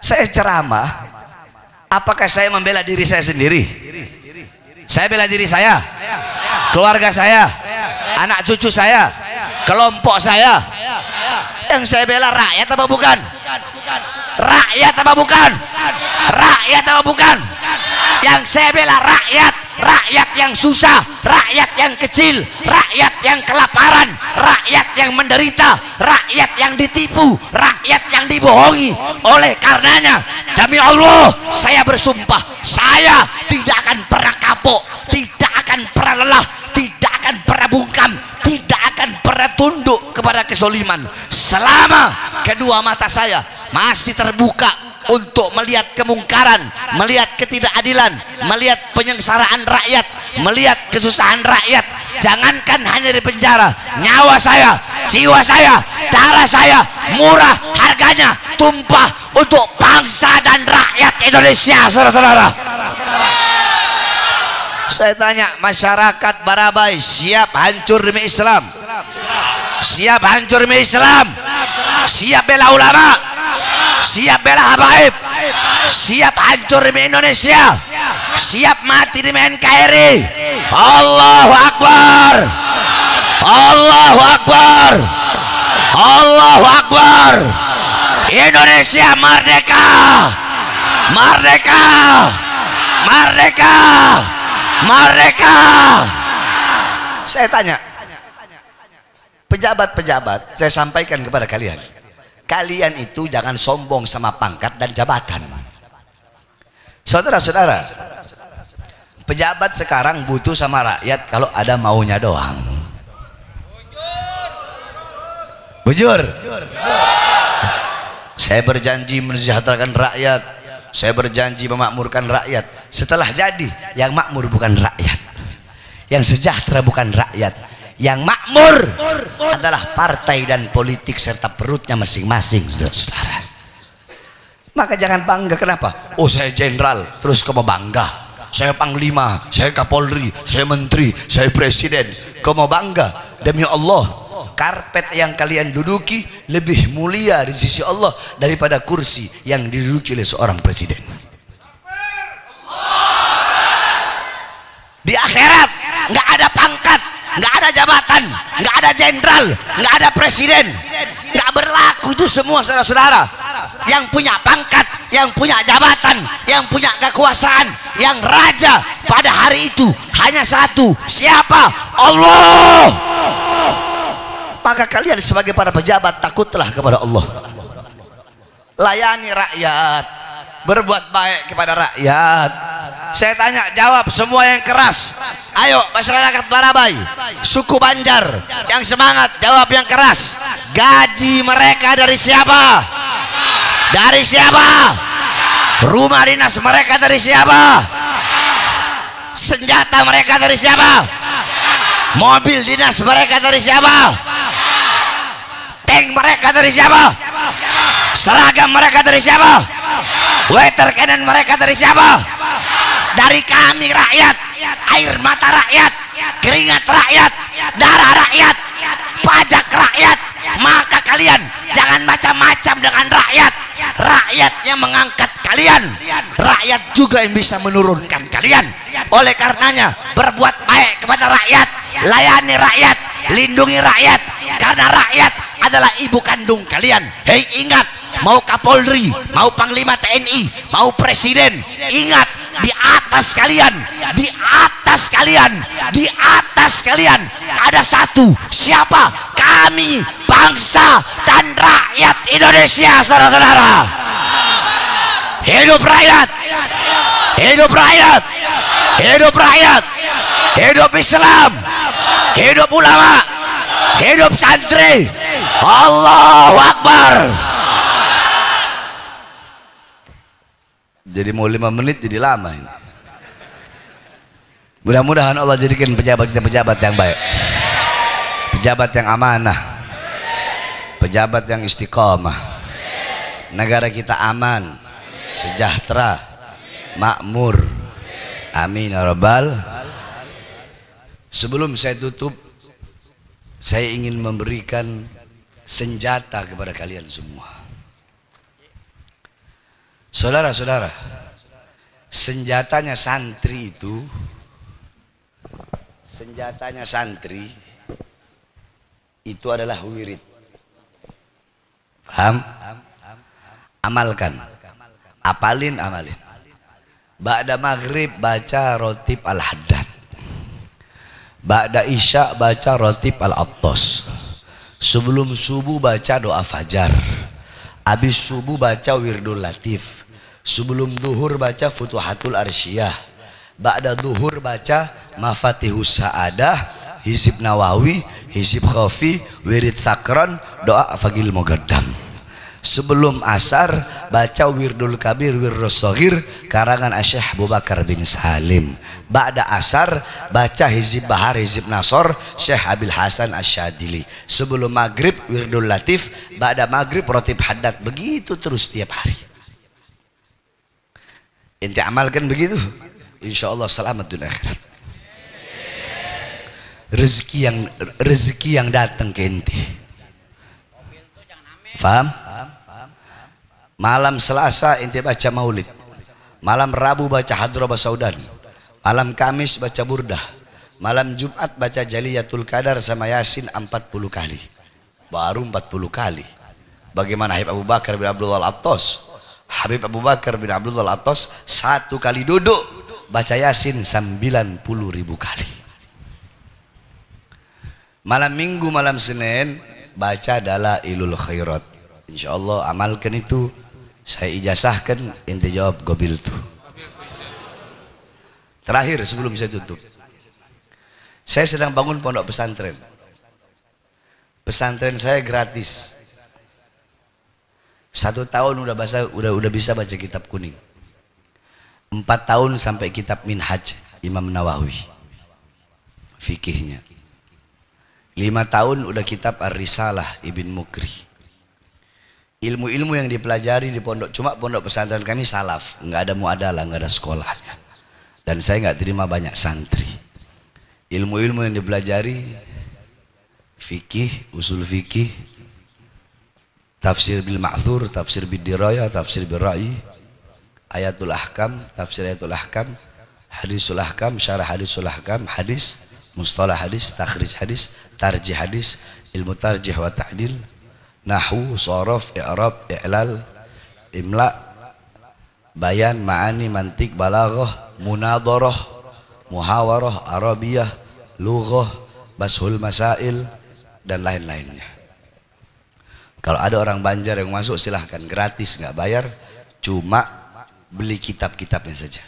saya ceramah, apakah saya membela diri saya sendiri? Saya bela diri saya, keluarga saya, anak cucu saya, kelompok saya. Yang saya bela rakyat apa bukan? Rakyat apa bukan? Rakyat apa bukan? Yang saya bela rakyat, rakyat yang susah, rakyat yang kecil, rakyat yang kelaparan, rakyat yang menderita, rakyat yang ditipu, rakyat yang dibohongi. Oleh karenanya, demi Allah, saya bersumpah, saya tidak akan pernah kapok, tidak akan pernah lelah, tidak akan pernah bungkam, tidak akan pernah tunduk kepada kezaliman selama kedua mata saya masih terbuka untuk melihat kemungkaran, melihat ketidakadilan, melihat penyengsaraan rakyat, melihat kesusahan rakyat. Jangankan hanya di penjara, nyawa saya, jiwa saya, darah saya murah harganya, tumpah untuk bangsa dan rakyat Indonesia. Saudara-saudara, saya tanya, masyarakat Barabai siap hancur demi Islam? Siap hancur demi Islam? Siap bela ulama? Siap bela habaib? Siap hancur demi Indonesia? Siap mati demi NKRI? Allahu Akbar, Allahu Akbar, Allahu Akbar. Indonesia merdeka, merdeka, merdeka, merdeka. Saya tanya, pejabat-pejabat, saya sampaikan kepada kalian, kalian itu jangan sombong sama pangkat dan jabatan. Saudara-saudara, pejabat sekarang butuh sama rakyat kalau ada maunya doang. Bujur. Saya berjanji mensejahterakan rakyat, saya berjanji memakmurkan rakyat. Setelah jadi, yang makmur bukan rakyat, yang sejahtera bukan rakyat, yang makmur adalah partai dan politik serta perutnya masing-masing. Saudara-saudara, maka jangan bangga. Kenapa? Oh, saya jenderal, terus kamu bangga? Saya panglima, saya kapolri, saya menteri, saya presiden, kau mau bangga? Demi Allah, karpet yang kalian duduki lebih mulia di sisi Allah daripada kursi yang diduduki oleh seorang presiden. Di akhirat nggak ada pangkat, nggak ada jabatan, nggak ada jenderal, nggak ada presiden, nggak berlaku itu semua. Saudara-saudara, yang punya pangkat, yang punya jabatan, yang punya kekuasaan, yang raja pada hari itu hanya satu. Siapa? Allah. Maka kalian sebagai para pejabat, takutlah kepada Allah, layani rakyat, berbuat baik kepada rakyat. Saya tanya, jawab semua yang keras. Ayo masyarakat Barabai, suku Banjar yang semangat, jawab yang keras. Gaji mereka dari siapa? Dari siapa? Rumah dinas mereka dari siapa? Senjata mereka dari siapa? Mobil dinas mereka dari siapa? Tank mereka dari siapa? Seragam mereka dari siapa? Water cannon mereka dari siapa? Dari kami rakyat, air mata rakyat, keringat rakyat, darah rakyat, pajak rakyat. Maka kalian jangan macam-macam dengan rakyat. Rakyat yang mengangkat kalian, rakyat juga yang bisa menurunkan kalian. Oleh karenanya, berbuat baik kepada rakyat, layani rakyat, lindungi rakyat, karena rakyat adalah ibu kandung kalian. Hei, ingat, mau Kapolri, mau Panglima TNI, mau Presiden, ingat, di atas kalian, di atas kalian, di atas kalian ada satu. Siapa? Kami, bangsa dan rakyat Indonesia. Saudara-saudara, Hidup rakyat, hidup rakyat, hidup rakyat, hidup Islam, hidup ulama, hidup santri. Allahu Akbar. Jadi mau 5 menit jadi lama ini. Mudah-mudahan Allah jadikan pejabat kita pejabat yang baik, pejabat yang amanah, pejabat yang istiqomah. Negara kita aman, sejahtera, makmur. Amin ya rabbal. Sebelum saya tutup, saya ingin memberikan senjata kepada kalian semua. Saudara-saudara, senjatanya santri itu, senjatanya santri itu adalah wirid. Paham? Amalkan, apalin, amalin. Ba'da maghrib baca rotib al-haddad, ba'da isya baca rotib al-attas, sebelum subuh baca doa fajar, habis subuh baca wirdul latif, sebelum duhur baca futuhatul arsyiyah, ba'da duhur baca mafatihus sa'adah, hizib nawawi, hizib khafi, wirid sakron, doa fagil mugaddam. Sebelum asar baca wirdul kabir, wirdul shaghir karangan Syekh Abu Bakar bin Salim. Ba'da asar baca hizib bahar, hizib nasor, Syekh Abil Hasan Asyadili. Sebelum maghrib wirdul latif, ba'da maghrib rotib haddad. Begitu terus tiap hari. Inti amalkan begitu, insya Allah selamat dunia akhirat. Rezeki yang datang ke inti. Faham? Malam Selasa inti baca maulid, malam Rabu baca hadroba saudan, malam Kamis baca burdah, malam Jumat baca jaliyatul qadar sama yasin 40 kali. Baru 40 kali. Bagaimana Habib Abu Bakar bin Abdullah Al-Attas? Habib Abu Bakar bin Abdullah Al-Attas 1 kali duduk baca yasin 90.000 kali. Malam Minggu, malam Senin baca Dalailul Khairat. Insya Allah amalkan itu. Saya ijazahkan, inti jawab gobil tuh. Terakhir sebelum saya tutup, saya sedang bangun pondok pesantren. Pesantren saya gratis. 1 tahun udah bisa baca kitab kuning. 4 tahun sampai kitab Minhaj Imam Nawawi, fikihnya. 5 tahun udah kitab Ar-Risalah Ibn Mukri. Ilmu-ilmu yang dipelajari di pondok, cuma pondok pesantren kami salaf, nggak ada muadalah, nggak ada sekolahnya, dan saya nggak terima banyak santri. Ilmu-ilmu yang dipelajari fikih, usul fikih, tafsir bil ma'thur, tafsir bil dirayah, tafsir bil ra'i, ayatul ahkam, tafsir ayatul ahkam, hadisul ahkam, syarah hadisul ahkam, hadis, mustalah hadis, takhrij hadis, tarjih hadis, ilmu tarjih wa ta'dil, nahwu, sorof, i'rab, i'lal, imla, bayan, ma'ani, mantik, balaghah, munadharah, muhawarah, arabiyah, lughah, bashul masail, dan lain-lainnya. Kalau ada orang Banjar yang masuk silahkan, gratis, nggak bayar, cuma beli kitab-kitabnya saja.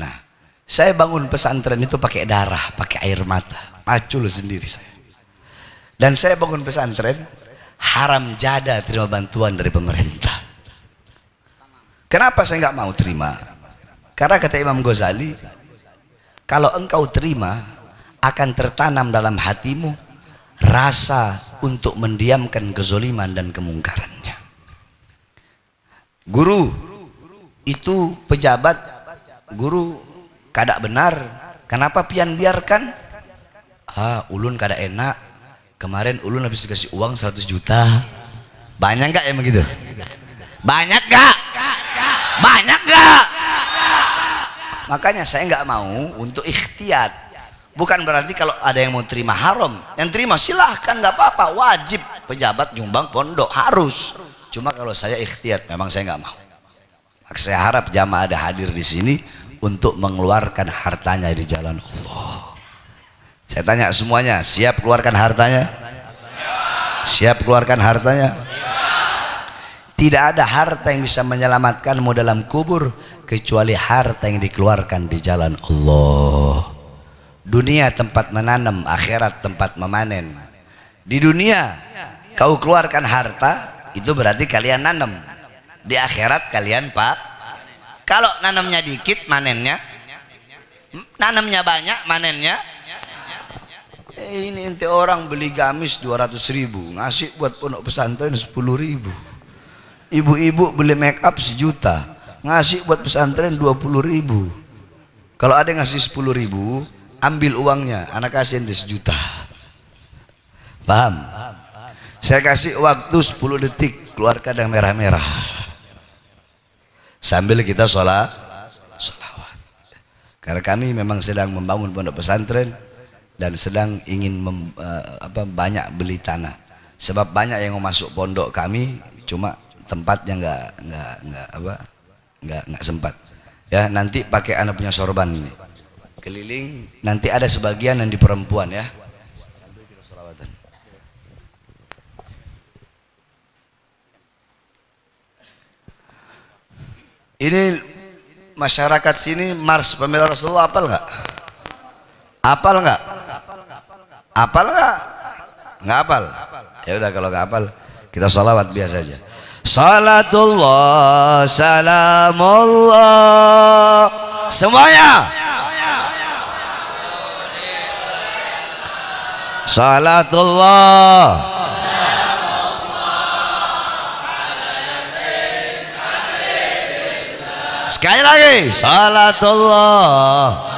Nah, saya bangun pesantren itu pakai darah, pakai air mata, macul sendiri saya. Dan saya bangun pesantren haram jada terima bantuan dari pemerintah. Kenapa saya nggak mau terima? Karena kata Imam Ghazali, kalau engkau terima akan tertanam dalam hatimu rasa untuk mendiamkan kezoliman dan kemungkarannya. Guru itu pejabat, guru kada benar, kenapa pian biarkan? Ulun kada enak, kemarin ulun habis dikasih uang 100 juta. Banyak gak yang begitu? Banyak gak? Banyak gak? Makanya saya nggak mau untuk ikhtiyat. Bukan berarti kalau ada yang mau terima haram, yang terima silahkan, nggak apa-apa, wajib pejabat nyumbang pondok, harus. Cuma kalau saya ikhtiyat, memang saya nggak mau. Maka saya harap jamaah ada hadir di sini untuk mengeluarkan hartanya di jalan Allah. Saya tanya semuanya, siap keluarkan hartanya? Siap keluarkan hartanya? Tidak ada harta yang bisa menyelamatkanmu dalam kubur kecuali harta yang dikeluarkan di jalan Allah. Dunia tempat menanam, akhirat tempat memanen. Di dunia kau keluarkan harta, itu berarti kalian nanam. Di akhirat kalian pak. Kalau nanamnya dikit, manennya. Nanamnya banyak, manennya. Ini ente orang beli gamis 200.000, ngasih buat pondok pesantren 10.000. Ibu-ibu beli make up 1 juta, ngasih buat pesantren 20.000. Kalau ada yang ngasih 10.000, ambil uangnya, anak kasih ente 1 juta. Paham? Saya kasih waktu 10 detik, keluarkan yang merah-merah sambil kita sholawat. Karena kami memang sedang membangun pondok pesantren dan sedang ingin banyak beli tanah. Sebab banyak yang mau masuk pondok kami, cuma tempatnya nggak sempat. Ya, nanti pakai anak punya sorban ini. Keliling, nanti ada sebagian yang di perempuan ya. Sambil kita sholawatan. Ini masyarakat sini mars pembela Rasulullah apal nggak? Apal nggak? Apal nggak? Nggak apal. Ya udah kalau nggak apal kita sholawat biasa aja. Salatullah, salamullah, semuanya. Salatullah. Sekali lagi, salatullah.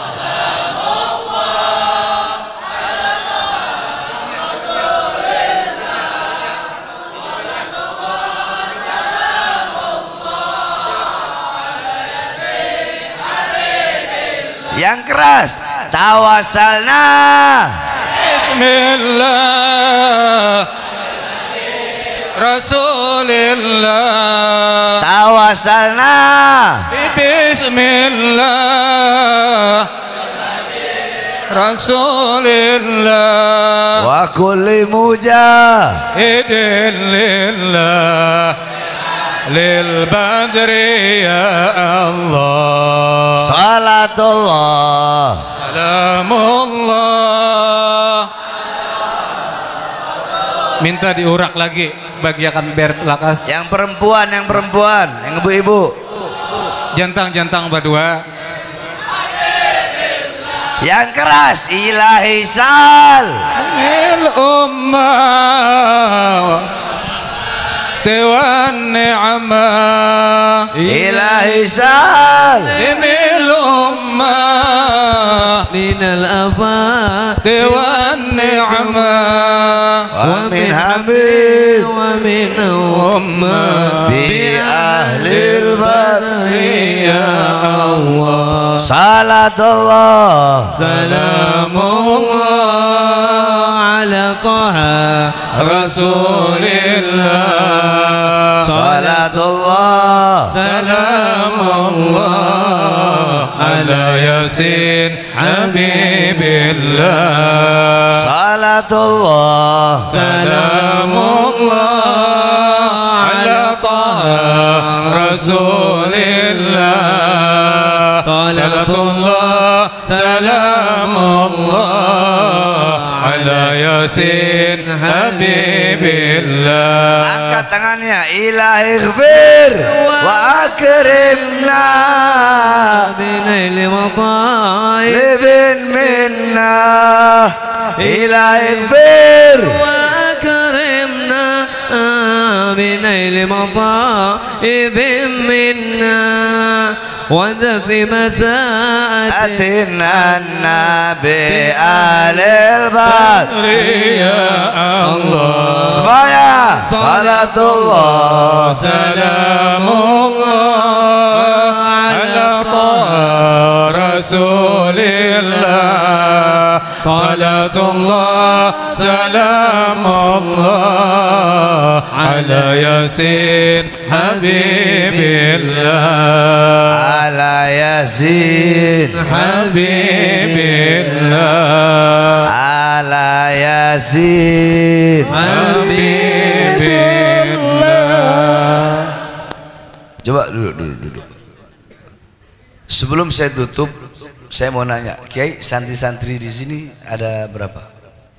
Yang keras, tawasalna. Bismillah Rasulillah. Tawasalna. Bismillah Rasulillah. Wa kulli mujahidin lillah lil badri ya Allah. Salatullah, salamullah. Minta diurak lagi bagian Bert Lakas. Yang perempuan, yang ibu-ibu. Jantang berdua. Yang keras, ilahi sal. Il ummah Dewan ni'mah. Ilahi sal. Inil ummah minal afat Dewan ni'mah. Wa min habib wa min ummah bi ahlil badri Ya Allah. Salatullah, Salamullah ala taha Rasulillah. salatullah, Salamullah ala Yasin Habibillah. salatullah, Salamullah ala Taha Rasulillah. Salatullah Salamullah ala Yasin Habibillah. angkat tangannya. Ilahi ighfir wa akrimna binail mataib libin minna. Ilahi ighfir wa akrimna binail mataib minna ودفي مساءة atina nabi alil badr. Ya Allah. Semuanya salatullah, Salamullah ala Taha Rasulillah. Salatullah Salamullah ala Yasin Habibillah. ala yasin, Habibillah. ala yasin. Habibillah. duduk. Sebelum saya tutup, saya mau nanya, Kiai, santri-santri di sini ada berapa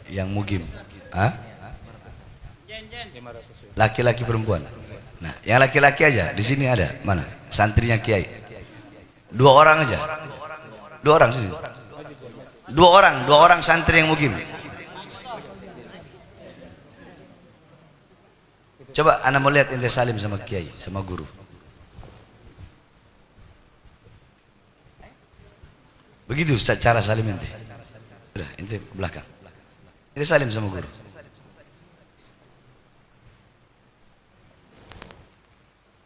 yang mugim? Hah? Laki-laki perempuan. Nah, yang laki-laki aja di sini ada mana? Santrinya Kiai. 2 orang aja. 2 orang sini. 2 orang santri yang mugim. Coba ana mau lihat ente salim sama Kiai, sama guru. Begitu cara salim ente. Udah, ente ke belakang. Ente salim sama guru.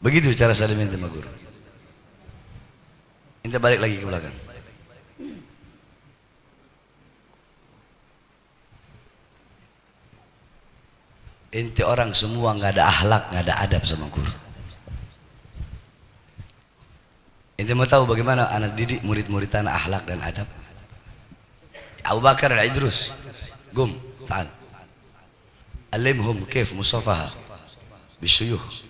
Begitu cara salim ente sama guru. Ente balik lagi ke belakang. Ente orang semua nggak ada akhlak, nggak ada adab sama guru. Ente mau tahu bagaimana anak didik murid-murid anak akhlak dan adab? Abu Bakar al-Idrus, gum, ta'al. Alimhum kif musafaha bisyuyukh.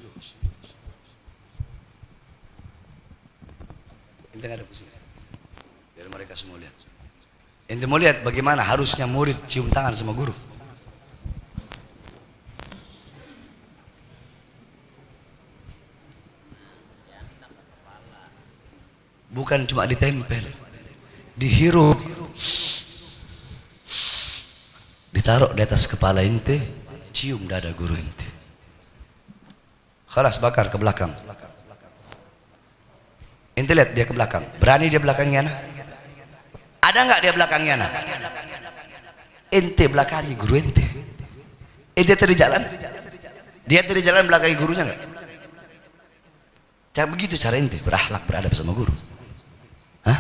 Ente nggak ada pusing. Biar mereka semua lihat. Ente mau lihat bagaimana harusnya murid cium tangan sama guru. Bukan cuma ditempel, dihirup, ditaruh di atas kepala ente, cium dada guru ente. Khalas, bakar ke belakang. Ente lihat dia ke belakang, berani dia belakangnya anak? Ada nggak dia belakangnya anak? Ente belakangi guru ente. Ente tadi jalan, dia tadi jalan belakangi gurunya nggak? Cara begitu cara ente berakhlak beradab sama guru. Hah?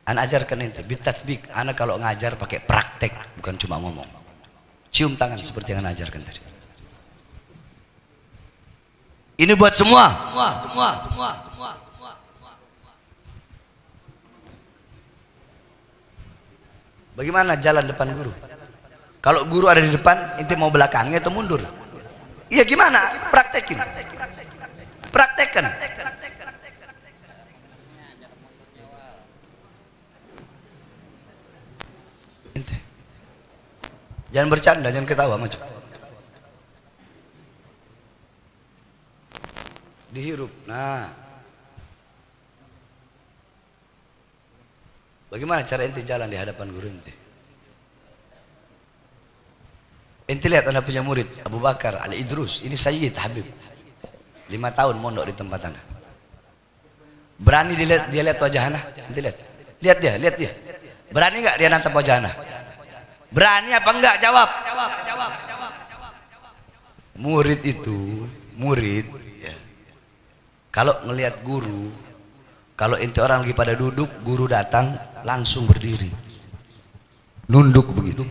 Anak ajarkan ente bitatbik. Anak kalau ngajar pakai praktek, bukan cuma ngomong. Cium tangan seperti yang anak ajarkan tadi. Ini buat semua. Bagaimana jalan depan guru? Kalau guru ada di depan, ente mau belakangnya atau mundur? Iya gimana? Praktekin. Praktekkan. Ente. Jangan bercanda, jangan ketawa maju. Dihirup. Nah. Bagaimana cara ente jalan di hadapan guru ente? Ente lihat anda punya murid Abu Bakar al-Idrus, ini Sayyid Habib. 5 tahun mondok di tempat anak. Berani dia lihat wajah anak? Ente lihat. Lihat dia. Berani nggak dia nantap wajah anak? Berani apa enggak? Jawab. Murid itu, ya. Kalau ngelihat guru, kalau ente orang lagi pada duduk, guru datang langsung berdiri, nunduk begitu.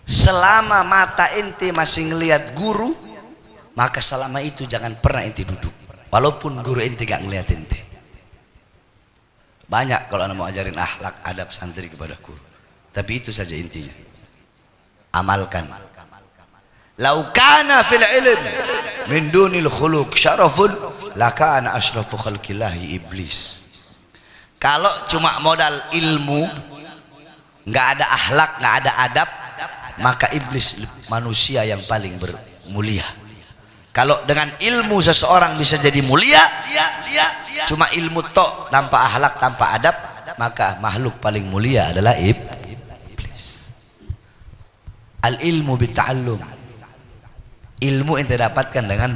Selama mata ente masih ngelihat guru, maka selama itu jangan pernah ente duduk, walaupun guru ente gak ngelihat ente. Banyak kalau anda mau ajarin akhlak adab santri kepada guru, tapi itu saja intinya. Amalkan. Lau kana fil ilm min dunil khuluq syarafun lakana asyrafu khalqillahi iblis. Kalau cuma modal ilmu, nggak ada akhlak, nggak ada adab, maka iblis manusia yang paling bermulia. Kalau dengan ilmu seseorang bisa jadi mulia, cuma ilmu tok tanpa akhlak, tanpa adab, maka makhluk paling mulia adalah iblis. Al ilmu bita'allum. Ilmu ente dapatkan dengan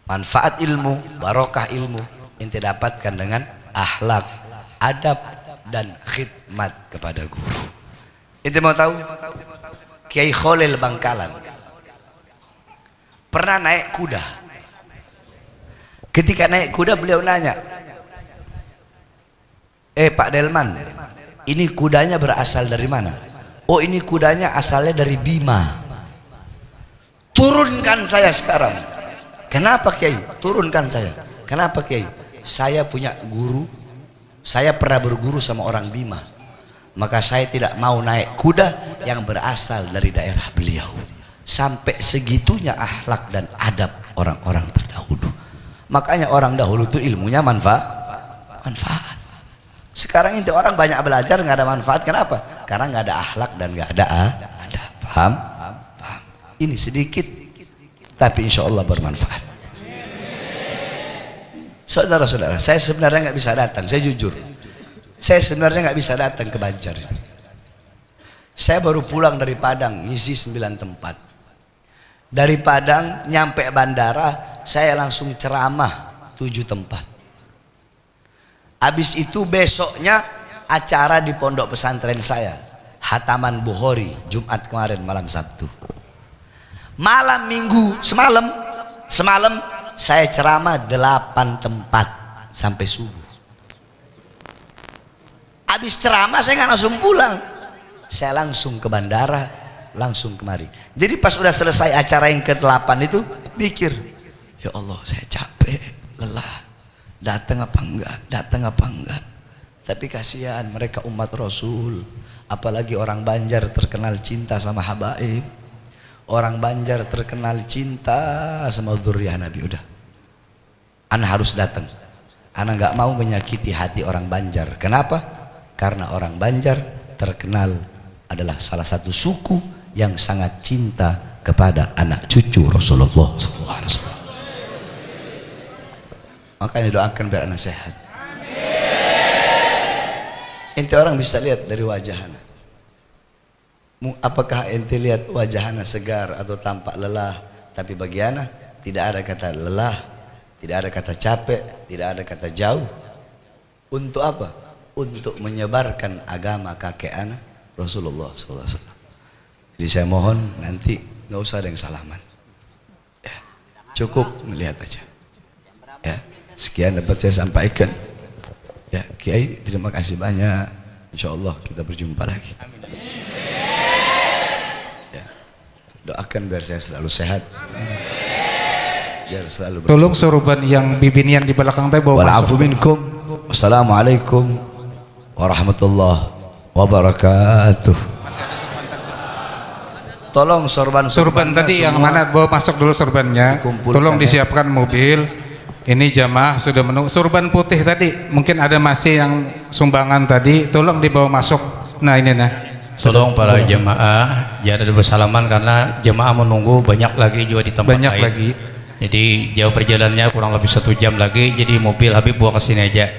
manfaat ilmu, barokah ilmu ente dapatkan dengan akhlak, adab dan khidmat kepada guru. Ente mau tahu? Kiai Khalil Bangkalan pernah naik kuda. Ketika naik kuda beliau nanya, Pak Delman, ini kudanya berasal dari mana? Oh, ini kudanya asalnya dari Bima. Turunkan saya sekarang. Kenapa Kiai? Turunkan saya. Kenapa Kiai? Saya punya guru, saya pernah berguru sama orang Bima, maka saya tidak mau naik kuda yang berasal dari daerah beliau. Sampai segitunya akhlak dan adab orang-orang terdahulu. Makanya orang dahulu itu ilmunya manfaat. Sekarang ini orang banyak belajar nggak ada manfaat. Kenapa? Karena nggak ada akhlak dan nggak ada adab. Paham? Ini sedikit, tapi insya Allah bermanfaat. Saudara-saudara, saya sebenarnya nggak bisa datang. Saya jujur, saya sebenarnya nggak bisa datang ke Banjar. Saya baru pulang dari Padang, ngisi 9 tempat. Dari Padang nyampe bandara, saya langsung ceramah 7 tempat. Habis itu besoknya acara di pondok pesantren saya, Hataman Bukhari, Jumat kemarin malam Sabtu. Malam Minggu semalam saya ceramah 8 tempat sampai subuh. Habis ceramah saya nggak langsung pulang, saya langsung ke bandara, langsung kemari. Jadi pas udah selesai acara yang ke-8 itu mikir, ya Allah saya capek, lelah, datang apa enggak. Tapi kasihan mereka umat Rasul, apalagi orang Banjar terkenal cinta sama habaib, orang Banjar terkenal cinta sama dzurriyyah Nabi. Udah, ana harus datang, ana nggak mau menyakiti hati orang Banjar. Kenapa? Karena orang Banjar terkenal adalah salah satu suku yang sangat cinta kepada anak cucu Rasulullah SAW. Makanya doakan biar anak sehat. Ente orang bisa lihat dari wajah anak. Apakah ente lihat wajah anak segar atau tampak lelah? Tapi bagi anak tidak ada kata lelah, tidak ada kata capek, tidak ada kata jauh. Untuk apa? Untuk menyebarkan agama kakek anak Rasulullah SAW. Jadi saya mohon nanti nggak usah ada yang salaman, ya, cukup melihat aja. Ya, sekian dapat saya sampaikan. Ya, Kiai terima kasih banyak. Insya Allah kita berjumpa lagi. Ya, doakan biar saya selalu sehat. Biar selalu. Tolong sorban yang bibinian di belakang teh bawa masuk. Minkum. Wassalamualaikum warahmatullahi wabarakatuh. Tolong sorban tadi yang mana bawa masuk dulu sorbannya. Tolong disiapkan mobil. Ini jamaah sudah menunggu. Sorban putih tadi mungkin ada masih yang sumbangan tadi, tolong dibawa masuk. Nah ini nah. Tolong para jamaah jangan ada bersalaman karena jamaah menunggu banyak lagi juga di tempat banyak lain. Lagi. Jadi jauh perjalanannya kurang lebih 1 jam lagi. Jadi mobil Habib bawa ke sini aja.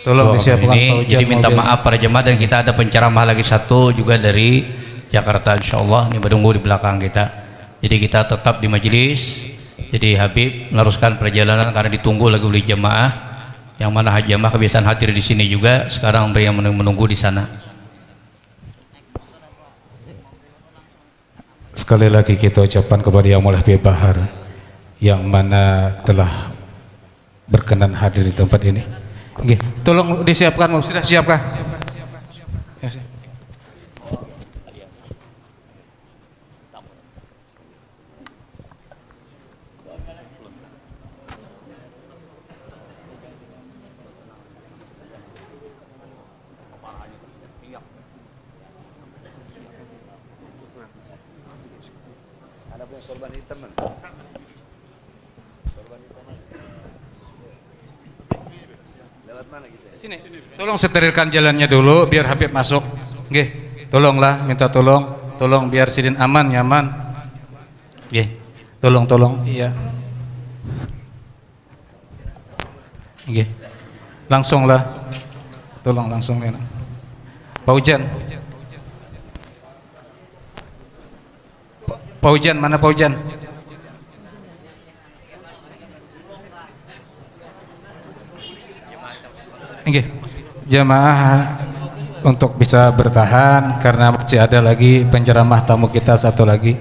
Tolong disiapkan ini. Jadi minta maaf para jemaah dan kita ada penceramah lagi satu juga dari Jakarta insya Allah ini menunggu di belakang kita. Jadi kita tetap di majelis. Jadi Habib meneruskan perjalanan karena ditunggu lagi oleh jemaah. Yang mana jemaah kebiasaan hadir di sini juga sekarang yang menunggu di sana. Sekali lagi kita ucapkan kepada Yang Mulia Habib Bahar yang mana telah berkenan hadir di tempat ini. Oke, tolong disiapkan, sudah siapkah? Ya, siap. Ada punya sorban hitam man. Lewat mana gitu ya? Sini. Tolong sterilkan jalannya dulu biar Habib masuk. Nggih. Tolonglah, minta tolong biar sidin aman, nyaman. Nggih. Tolong. Iya. Nggih. Langsunglah. Tolong langsung ya. Pak Ujan. Pak Ujan, mana Pak Ujan? Oke, jamaah untuk bisa bertahan karena masih ada lagi penceramah tamu kita satu lagi.